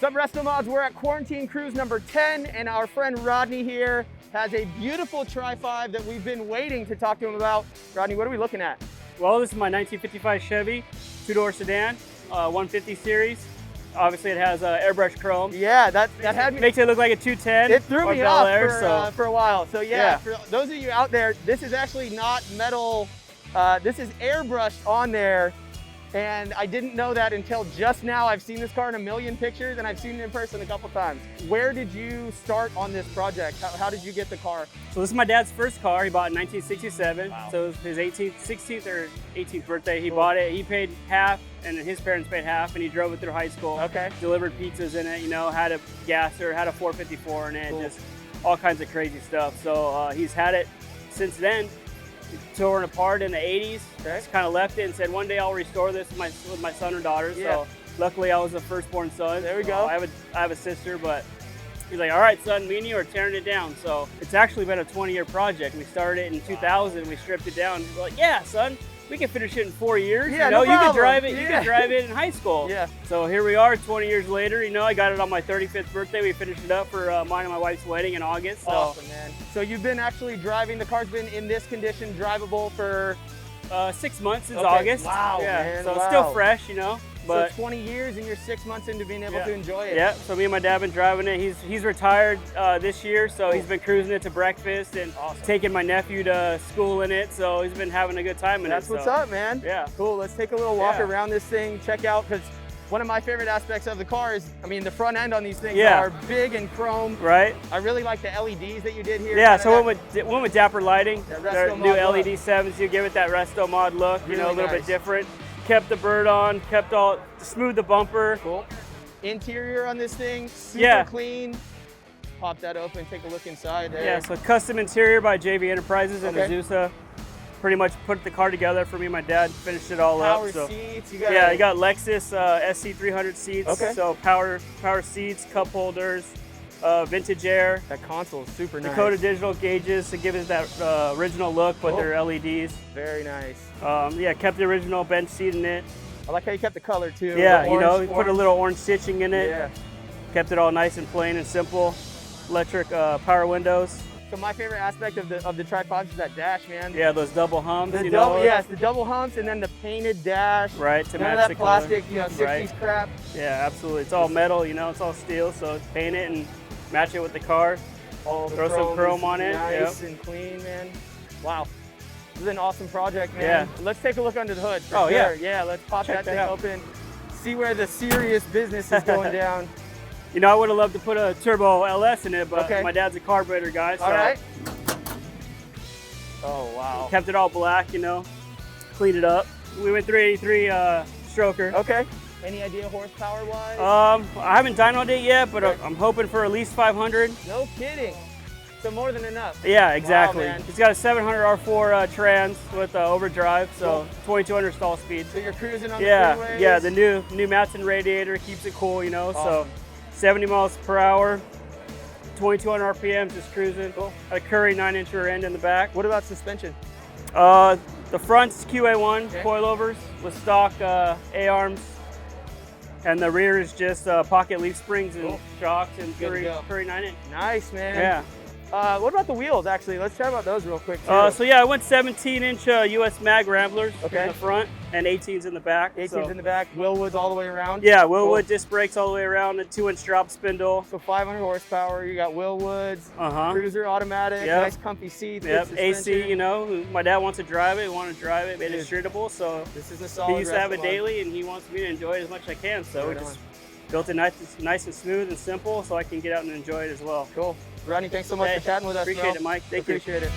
What's up, RestoMods? We're at quarantine cruise number 10, and our friend Rodney here has a beautiful Tri-Five that we've been waiting to talk to him about. Rodney, what are we looking at? Well, this is my 1955 Chevy, two-door sedan, 150 series. Obviously, it has airbrush chrome. Yeah, that had me. Makes it look like a 210. It threw me off Air, for a while. So yeah, for those of you out there, this is actually not metal. This is airbrushed on there. And I didn't know that until just now. I've seen this car in a million pictures, and I've seen it in person a couple times. Where did you start on this project? How did you get the car? So this is my dad's first car. He bought it in 1967. Wow. So it was his 16th or 18th birthday. He bought it. He paid half, and then his parents paid half, and he drove it through high school. Okay. Delivered pizzas in it, you know, had a gasser, had a 454 in it, just all kinds of crazy stuff. So he's had it since then. Torn apart in the 80s. Okay. Just kind of left it and said, one day I'll restore this with my son or daughter. Yeah. So luckily I was the firstborn son. There we go. I have a sister, but he's like, all right, son, me and you are tearing it down. So it's actually been a 20-year project. We started it in 2000. We stripped it down. We're like, yeah, son, we can finish it in 4 years. Yeah, you know, no you problem. can drive it. Yeah. You can drive it in high school. Yeah. So here we are, 20 years later. You know, I got it on my 35th birthday. We finished it up for mine and my wife's wedding in August. So. Awesome, man. So you've been actually driving. The car's been in this condition, drivable for 6 months since August. Wow, yeah. man. So wow. it's still fresh, you know. But so 20 years and you're 6 months into being able to enjoy it. Yeah, so me and my dad have been driving it. He's retired this year, so he's been cruising it to breakfast and taking my nephew to school in it. So he's been having a good time in That's it. That's what's up, man. Yeah. Cool. Let's take a little walk around this thing, check out, because one of my favorite aspects of the car is, I mean, the front end on these things are big and chrome. Right. I really like the LEDs that you did here. Yeah, so went with Dapper lighting. Their new LED 7s, you give it that RestoMod look, really you know, a little bit different. Kept the bird on, smooth the bumper. Cool. Interior on this thing, super clean. Pop that open, take a look inside there. Yeah, so custom interior by JV Enterprises in Azusa. Pretty much put the car together for me and my dad, finished it all up. Power seats, you got Lexus SC300 seats, so power seats, cup holders, vintage air. That console is super nice. Dakota digital gauges to give it that original look, but they're LEDs. Very nice. Yeah, kept the original bench seat in it. I like how you kept the color too. Yeah, you know, put a little orange stitching in it. Yeah. Kept it all nice and plain and simple. Electric power windows. So my favorite aspect of the Tri-Five is that dash, man. Yeah, those double humps. Yes, the double humps and then the painted dash. Right, to match match the the plastic, color. you know, 60s crap. Yeah, absolutely. It's all metal, you know, it's all steel, so paint it and match it with the car. Throw some chrome on it. Nice and clean, man. Wow. This is an awesome project, man. Yeah. Let's take a look under the hood. Yeah, let's pop that thing open. See where the serious business is going down. You know, I would have loved to put a turbo LS in it, but my dad's a carburetor guy. So all right. Oh, wow. Kept it all black, you know, cleaned it up. We went 383 stroker. Okay. Any idea horsepower-wise? I haven't dynoed it yet, but I'm hoping for at least 500. No kidding. So more than enough. Yeah, exactly. Wow, it's got a 700 R4 trans with overdrive, so 2200 stall speed. So you're cruising on the freeways? Yeah, the new Matson radiator keeps it cool, you know, so 70 miles per hour, 2200 RPM, just cruising. Cool. A Curry 9-inch rear end in the back. What about suspension? The front's QA1 coilovers with stock A-arms, and the rear is just pocket leaf springs and shocks and Curry 9-inch. Nice, man. Yeah. What about the wheels, actually? Let's chat about those real quick, too. So yeah, I went 17-inch US Mag Ramblers in the front and 18s in the back. 18s in the back, Willwoods all the way around? Yeah, Willwood disc brakes all the way around, a 2-inch drop spindle. So 500 horsepower, you got Willwoods, cruiser automatic, nice comfy seats. Yep, AC, you know, my dad wants to drive it, we want to drive it, made it shootable, so this is a solid he used to have it daily and he wants me to enjoy it as much as I can, so we just built it nice and smooth and simple so I can get out and enjoy it as well. Cool. Rodney, thanks so much for chatting with us. Appreciate it, Mike. Thank you. Appreciate it.